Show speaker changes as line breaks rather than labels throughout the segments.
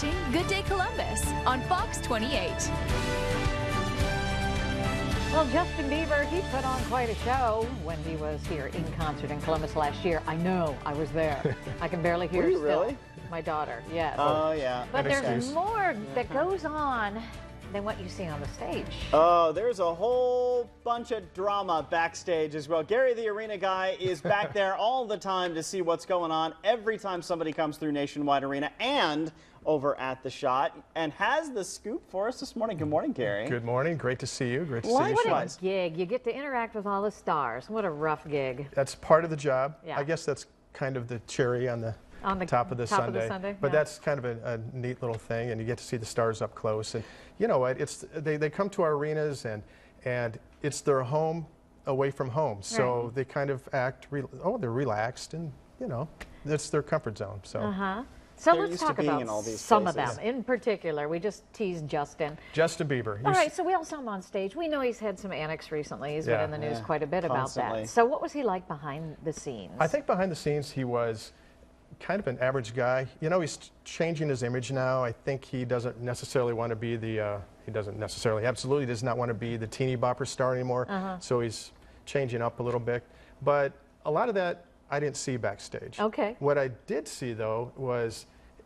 watching Good Day Columbus on Fox 28.
Well, Justin Bieber, he put on quite a show when he was here in concert in Columbus last year. I know, I was there. I can barely hear
Were you
still.
really?
My daughter, yes.
Oh, yeah.
But there's more that goes on than what you see on the stage.
Oh, there's a whole bunch of drama backstage as well. Gary, the arena guy, is back there all the time to see what's going on every time somebody comes through Nationwide Arena and over at the Schott, and has the scoop for us this morning. Good morning, Gary.
Good morning. Great to see you. Great to see you.
What a gig. You get to interact with all the stars. What a rough gig.
That's part of the job.
Yeah.
I guess that's kind of the cherry on the top of the Sunday. But
yeah.
that's kind of a neat little thing, and you get to see the stars up close. And you know what? They come to our arenas, and it's their home away from home. So
Right.
they kind of act, they're relaxed, and you know, it's their comfort zone. So.
So
They're
let's
used to
talk
being
about
in all these
some of
places.
them. In particular, we just teased Justin.
Justin Bieber.
All right, so we all saw him on stage. We know he's had some antics recently. He's been in the news quite a bit
constantly.
about that. So what was he like behind the scenes?
I think behind the scenes he was kind of an average guy. You know, he's changing his image now. I think he doesn't necessarily want to be absolutely does not want to be the teeny bopper star anymore. So he's changing up a little bit. But a lot of that I didn't see backstage.
Okay.
What I did see, though, was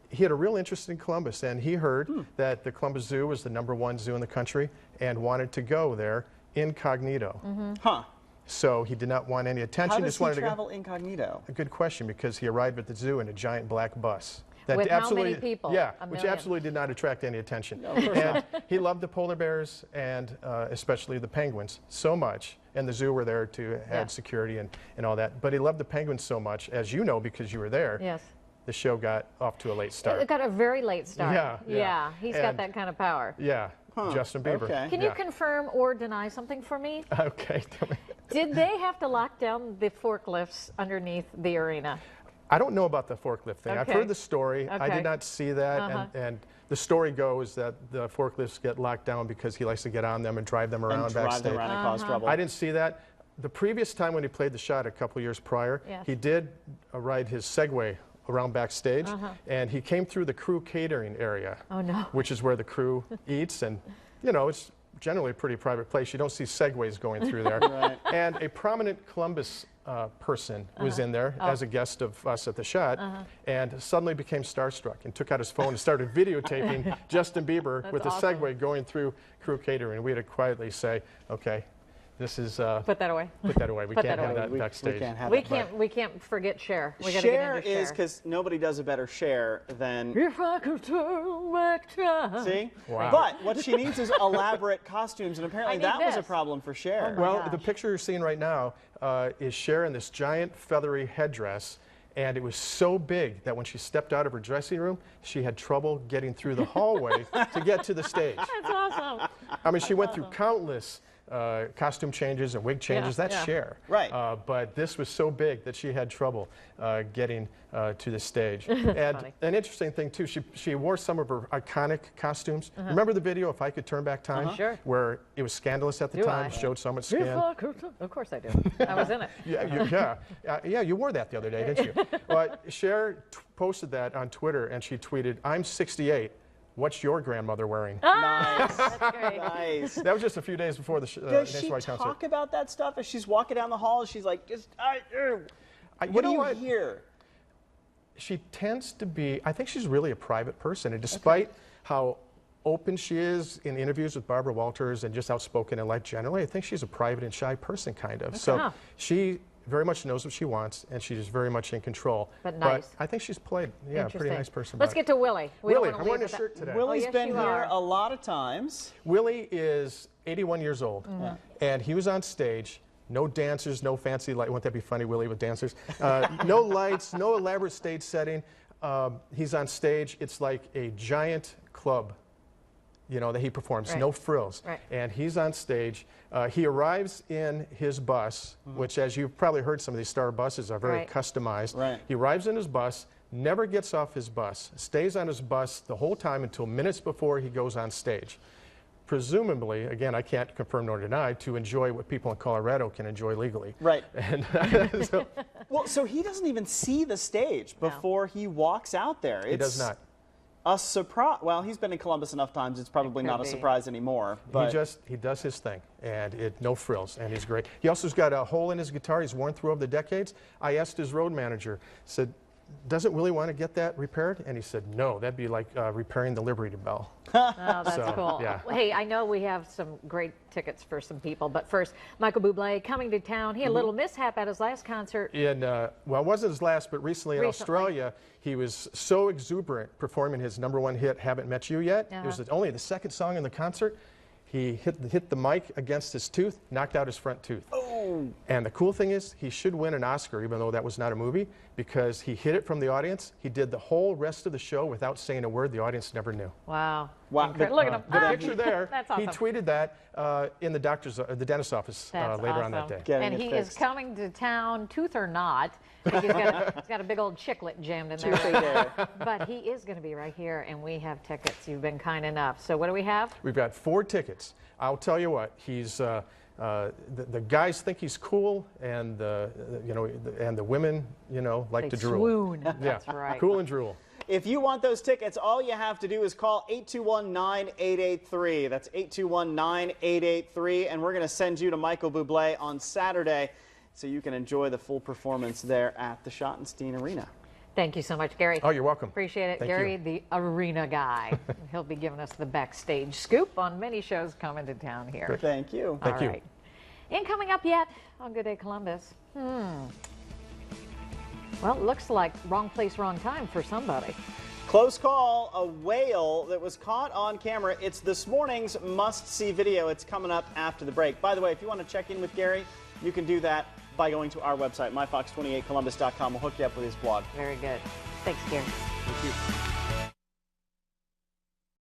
he had a real interest in Columbus, and he heard that the Columbus Zoo was the #1 zoo in the country and wanted to go there incognito.
Huh.
So he did not want any attention.
How does
just wanted
he
to go.
travel incognito?
A good question, because he arrived at the zoo in a giant black bus.
With how many people?
Yeah,
A
which
million.
absolutely did not attract any attention.
No, of course
and
not.
he loved the polar bears and especially the penguins so much. And the zoo were there to add security and all that. But he loved the penguins so much, as you know, because you were there.
Yes.
The show got off to a late start.
It got a very late start.
Yeah.
He's got that kind of power.
Yeah, Justin Bieber.
Okay.
Can you confirm or deny something for me?
Okay, tell me.
Did they have to lock down the forklifts underneath the arena?
I don't know about the forklift thing. I've
Okay.
heard the story. I
Okay.
did not see that. And the story goes that the forklifts get locked down because he likes to get on them and drive them around
And drive
backstage.
them around and cause trouble.
I didn't see that. The previous time when he played the Schott a couple years prior,
Yes.
he did ride his Segway around backstage, and he came through the crew catering area,
Oh, no.
which is where the crew eats, and you know, it's generally a pretty private place. You don't see Segways going through there.
Right.
And a prominent Columbus person was in there as a guest of us at the Schott, and suddenly became starstruck and took out his phone and started videotaping Justin Bieber with
awesome.
a Segway going through crew catering. We had to quietly say, okay, this is
Put that away.
put that away. We
Put
can't
that
have
away.
that backstage.
We can't have
We
that.
can't forget Cher. We got to get
Cher
into
is,
Cher.
because nobody does a better Cher than...
If I could turn back time.
See?
Wow.
But what she needs is elaborate costumes, and apparently
I need
that was a
this.
problem for Cher.
Well,
gosh.
the picture you're seeing right now is Cher in this giant feathery headdress, and it was so big that when she stepped out of her dressing room, she had trouble getting through the hallway to get to the stage.
That's awesome.
I mean, she went through countless costume changes and wig changes. That's
yeah.
Cher.
Right.
But this was so big that she had trouble getting to the stage. And
funny.
an interesting thing, too, she wore some of her iconic costumes. Remember the video, If I Could Turn Back Time?
Sure.
Where it was scandalous at the
Do
time,
I?
showed so much
If
skin.
I could turn- Of course I do. I was in it.
Yeah, you wore that the other day, didn't you? But Cher posted that on Twitter, and she tweeted, "I'm 68. What's your grandmother wearing?"
Nice.
That's great.
Nice.
That was just a few days before the
Does she
nationwide
talk
concert.
about that stuff as she's walking down the hall? She's like,
You
what do
know
you
what?
hear?
She tends to be, I think she's really a private person, and despite how open she is in interviews with Barbara Walters and just outspoken in life generally, I think she's a private and shy person, kind of. So
Wow.
she very much knows what she wants, and she's very much in control.
But nice.
I think she's played, a pretty
Interesting.
nice person.
Let's get to Willie. We don't
Willie,
wanna
I'm
leave
wearing a
with that.
shirt today.
Willie's
yes,
been
you
here
are.
a lot of times.
Willie is 81 years old, and he was on stage. No dancers, no fancy light. Wouldn't that be funny, Willie, with dancers? No lights, no elaborate stage setting. He's on stage. It's like a giant club, you know, that he performs.
Right.
No frills.
Right.
And he's on stage. He arrives in his bus, which, as you've probably heard, some of these star buses are very
Right.
customized.
Right.
He arrives in his bus, never gets off his bus, stays on his bus the whole time until minutes before he goes on stage. Presumably, again, I can't confirm nor deny, to enjoy what people in Colorado can enjoy legally.
Right.
And so
Well, so he doesn't even see the stage before he walks out there.
he does not.
A surprise. Well, he's been in Columbus enough times. It's probably not a surprise anymore. But
He does his thing, and no frills, and he's great. He also's got a hole in his guitar he's worn through over the decades. I asked his road manager, said, doesn't really want to get that repaired? And he said, no, that'd be like repairing the Liberty Bell.
Oh, that's cool.
Yeah.
Hey, I know we have some great tickets for some people, but first, Michael Bublé coming to town. He had a little mishap at his last concert.
Well, it wasn't his last, but recently in Australia, he was so exuberant performing his #1 hit, Haven't Met You Yet. It was only the second song in the concert. He hit the mic against his tooth, knocked out his front tooth. Oh. And the cool thing is, he should win an Oscar, even though that was not a movie, because he hid it from the audience. He did the whole rest of the show without saying a word. The audience never knew.
Wow.
Wow.
Look at him.
The picture there,
That's awesome.
he tweeted that in the dentist's office later on that day.
And he is coming to town, tooth or not. He's got a big old chiclet jammed in there. But he is going to be right here, and we have tickets. You've been kind enough. So what do we have?
We've got 4 tickets. I'll tell you what, he's the guys think he's cool, and and the women, like to drool.
Swoon.
Yeah,
That's right.
Cool and drool.
If you want those tickets, all you have to do is call 821-9883. That's 821-9883, and we're going to send you to Michael Bublé on Saturday so you can enjoy the full performance there at the Schottenstein Arena.
Thank you so much, Gary.
Oh, you're welcome.
Appreciate it.
Thank
Gary,
you.
the arena guy. He'll be giving us the backstage scoop on many shows coming to town here.
Thank you.
Thank you.
All right. Ain't coming up yet on Good Day Columbus. Well, it looks like wrong place, wrong time for somebody.
Close call, a whale that was caught on camera. It's this morning's must-see video. It's coming up after the break. By the way, if you want to check in with Gary, you can do that by going to our website, myfox28columbus.com. We'll hook you up with his blog.
Very good. Thanks, Gary.
Thank you.